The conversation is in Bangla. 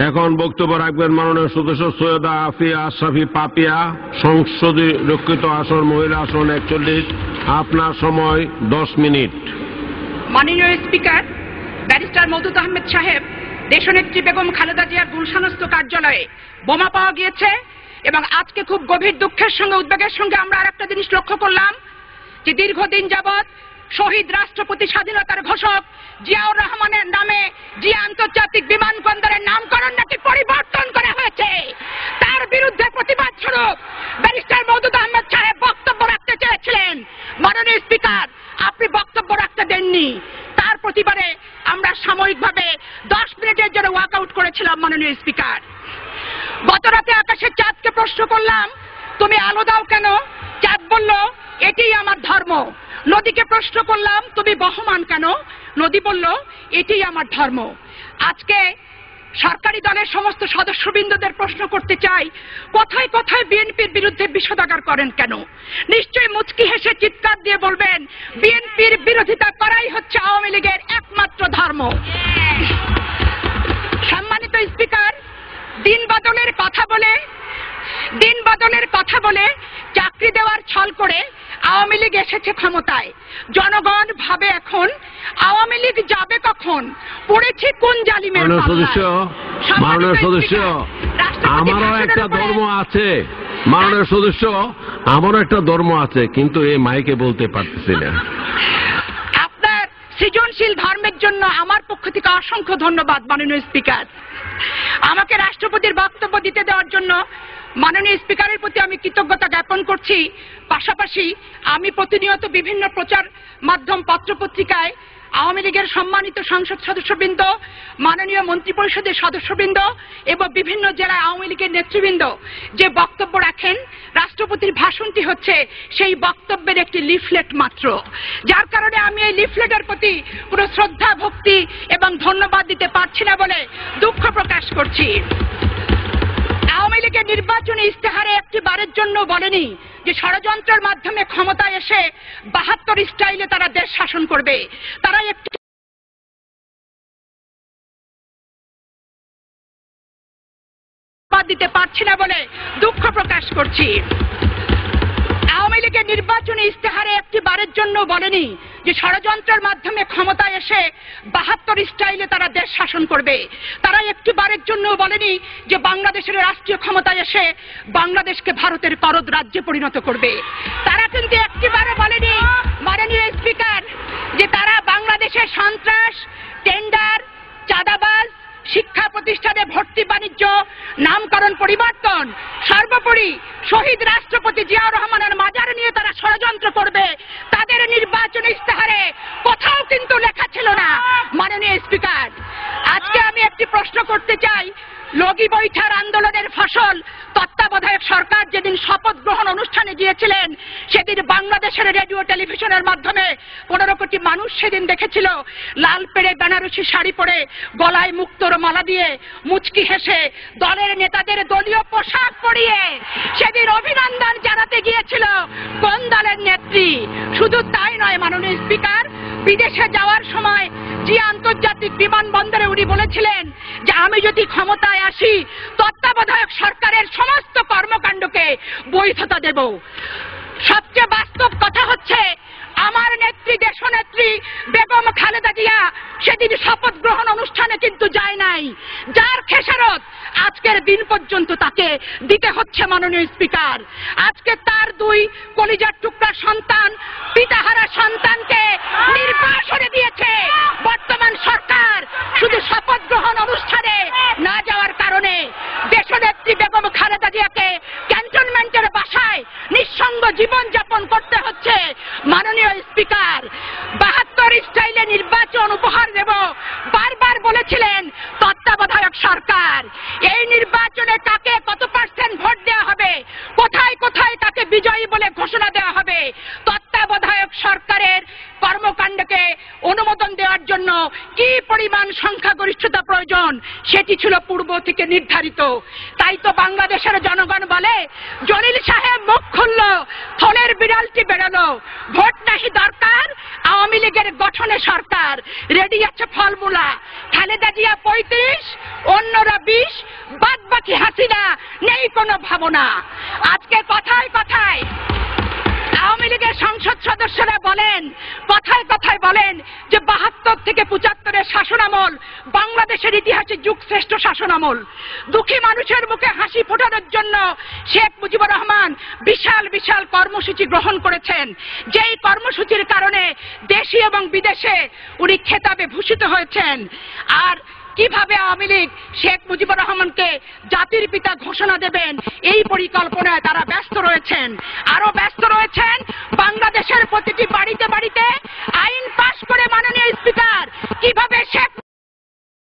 এখন বক্তব্য রাখবেন মাননীয় সদস্য সৈয়দা আফিয়া আশরাফি পাপিয়া, সংসদীয় আসন মহিলা আসন 41। আপনার সময় 10 মিনিট। মাননীয় স্পিকার, ব্যারিস্টার মওদুদ আহমেদ সাহেব, দেশনেত্রী বেগম খালেদা জিয়ার গুলশানস্থ কার্যালয়ে বোমা পাওয়া গিয়েছে এবং আজকে খুব গভীর দুঃখের সঙ্গে উদ্বেগের সঙ্গে আমরা আরেকটা জিনিস লক্ষ্য করলাম যে দীর্ঘদিন যাবৎ শহীদ রাষ্ট্রপতি স্বাধীনতার ঘোষক জিয়াউর রহমানের নামে জিয়া আন্তর্জাতিক বিমানবন্দরের নামকরণ নাকি পরিবর্তন করা হয়েছে। তার বিরুদ্ধে প্রতিবাদ স্বরূপ ব্যারিস্টার মওদুদ আহমেদ সাহেব বক্তব্য রাখতে চেয়েছিলেন। মাননীয় স্পিকার, আপনি বক্তব্য রাখতে দেননি। তার প্রতিবাদে আমরা সাময়িকভাবে 10 মিনিটের জন্য ওয়াকআউট করেছিলাম। মাননীয় স্পিকার, গত রাতে আকাশের চাঁদকে প্রশ্ন করলাম, তুমি আলো দাও কেন? চাঁদ বলল, এটাই আমার ধর্ম। নদীকে প্রশ্ন করলাম, তুমি বহমান কেন? নদী বলল, এটাই আমার ধর্ম। আজকে সরকারি দলের সমস্ত সদস্যবৃন্দদের প্রশ্ন করতে চাই, কথায় কথায় বিএনপির বিরুদ্ধে বিষোদাগার করেন কেন? নিশ্চয়ই মুচকি হেসে চিৎকার দিয়ে বলবেন, বিএনপির বিরোধিতা করাই হচ্ছে আওয়ামী লীগের একমাত্র ধর্ম। সম্মানিত স্পিকার, দিন বদলের কথা বলে চাকরি দেওয়ার ছল করে আওয়ামী লীগ এসেছে ক্ষমতায়। জনগণ ভাবে এখন আওয়ামী লীগ যাবে কখন, পড়েছে কোন জালিমের মাননীয় সদস্য, আমারও একটা ধর্ম আছে। মাননীয় সদস্য, আমারও একটা ধর্ম আছে, কিন্তু এই মাইকে বলতে পারতেছি না। আপনার সৃজনশীল ধর্মের জন্য আমার পক্ষ থেকে অসংখ্য ধন্যবাদ। মাননীয় স্পিকার, আমাকে রাষ্ট্রপতির বক্তব্য দিতে দেওয়ার জন্য মাননীয় স্পিকারের প্রতি আমি কৃতজ্ঞতা জ্ঞাপন করছি। পাশাপাশি আমি প্রতিনিয়ত বিভিন্ন প্রচার মাধ্যম পত্রপত্রিকায় আওয়ামী লীগের সম্মানিত সংসদ সদস্যবৃন্দ, মাননীয় মন্ত্রিপরিষদের সদস্যবৃন্দ এবং বিভিন্ন জেলায় আওয়ামী লীগের নেতৃবৃন্দ যে বক্তব্য রাখেন, রাষ্ট্রপতির ভাষণটি হচ্ছে সেই বক্তব্যের একটি লিফলেট মাত্র। যার কারণে আমি এই লিফলেটের প্রতি কোনো শ্রদ্ধা, ভক্তি এবং ধন্যবাদ দিতে পারছি না বলে দুঃখ প্রকাশ করছি। আওয়ামী লীগের নির্বাচনী ইস্তেহারে একটি বারের জন্য বলেনি যে ষড়যন্ত্রের মাধ্যমে ক্ষমতায় এসে 72 স্টাইলে তারা দেশ শাসন করবে। তারা একটি দিতে পারছি না বলে দুঃখ প্রকাশ করছি। আওয়ামী লীগের নির্বাচনী ইস্তেহারে একটি বারের জন্য বলেনি যে ষড়যন্ত্রের মাধ্যমে ক্ষমতায় এসে 72 স্টাইলে তারা দেশ শাসন করবে। তারা একটি বারের জন্য বলেনি যে বাংলাদেশের রাষ্ট্রীয় ক্ষমতায় এসে বাংলাদেশকে ভারতের করদ রাজ্যে পরিণত করবে। তারা কিন্তু একটিবারও বলেনি মাননীয় স্পিকার যে তারা বাংলাদেশের সন্ত্রাস, টেন্ডার, চাঁদাবাজ, শিক্ষা প্রতিষ্ঠানে ভর্তি বাণিজ্য, নামকরণ পরিবর্তন, সর্বোপরি শহীদ রাষ্ট্রপতি জিয়াউর রহমানের মাজার নিয়ে তারা ষড়যন্ত্র করবে, তাদের নির্বাচনী ইস্তেহারে কোথাও কিন্তু লেখা ছিল না। মাননীয় স্পিকার, আজকে আমি একটি প্রশ্ন করতে চাই। লগি বৈঠার আন্দোলনের ফসল তত্ত্বাবধায়ক সরকার যেদিন শপথ গ্রহণ অনুষ্ঠানে গিয়েছিলেন, সেদিন বাংলাদেশের রেডিও টেলিভিশনের মাধ্যমে 15 কোটি মানুষ সেদিন দেখেছিল লাল পেড়ে বেনারসি শাড়ি পরে, গলায় মুক্তোর মালা দিয়ে, মুচকি হেসে দলের নেতাদের দলীয় পোশাক পরিয়ে সেদিন অভিনন্দন জানাতে গিয়েছিল কোন দলের নেত্রী। শুধু তাই নয় মাননীয় স্পিকার, বিদেশে যাওয়ার সময় যে আন্তর্জাতিক বিমানবন্দরে উনি বলেছিলেন যে আমি যদি ক্ষমতায় আসি তত্ত্বাবধায়ক সরকারের সমস্ত কর্মকাণ্ডকে বৈধতা দেব। সবচেয়ে বাস্তব কথা হচ্ছে আমার নেত্রী, দেশনেত্রী বেগম খালেদা জিয়া সেদিন শপথ গ্রহণ অনুষ্ঠানে কিন্তু যায় নাই, যার খেসারত আজকের দিন পর্যন্ত তাকে দিতে হচ্ছে। মাননীয় স্পিকার, আজকে তার 2 কলিজার টুকরা সন্তান পিতাহারা সন্তানকে নির্বাসনে দিয়েছে বর্তমান সরকার। শুধু শপথ গ্রহণ অনুষ্ঠানে না যাওয়ার কারণে দেশনেত্রী বেগম খালেদা জিয়াকে ক্যান্টনমেন্টের বাসায় নিঃসঙ্গ জীবন যাপন করতে হচ্ছে। মাননীয় স্পিকার, 72 স্টাইলে নির্বাচন উপহার দেব বারবার বলেছিলেন তত্ত্বাবধায়ক সরকার। এই নির্বাচনে কাকে কত % ভোট দেওয়া হবে, কোথায় কোথায় কাকে বিজয়ী বলে ঘোষণা দেওয়া হবে, তত্ত্বাবধায়ক সরকারের কর্মকাণ্ডকে অনুমোদন দেওয়ার জন্য কি পরিমাণ সংখ্যাগরিষ্ঠতা প্রয়োজন সেটি ছিল পূর্ব থেকে নির্ধারিত। তাই তো বাংলাদেশের জনগণ বলে, জলিল সাহেব মুখ খুলল, থলের বিড়ালটি বেরোলো, ভোট নাহি দরকার, আওয়ামী লীগের গঠনে সরকার, রেডি আছে ফলমূলা, খালেদা জিয়া 35, অন্যরা 20, বাদ বাকি হাসিনা, নেই কোনো ভাবনা। আজকে কথায় কথায় আওয়ামী লীগের সংসদ সদস্যরা বলেন, কথায় কথায় বলেন যে 72 থেকে 75-এর শাসনামল বাংলাদেশের ইতিহাসে যুগশ্রেষ্ঠ শাসনামল। দুঃখী মানুষের মুখে হাসি ফোটানোর জন্য শেখ মুজিবুর রহমান বিশাল বিশাল কর্মসূচি গ্রহণ করেছেন, যেই কর্মসূচির কারণে দেশে এবং বিদেশে উনি খেতাবে ভূষিত হয়েছেন। আর কিভাবে আওয়ামী লীগ শেখ মুজিবুর রহমানকে জাতির পিতা ঘোষণা দেবেন এই পরিকল্পনায় তারা ব্যস্ত রয়েছেন। আরো ব্যস্ত রয়েছেন বাংলাদেশের প্রতিটি বাড়িতে বাড়িতে আইন পাশ করে মাননীয় স্পিকার কিভাবে শেখ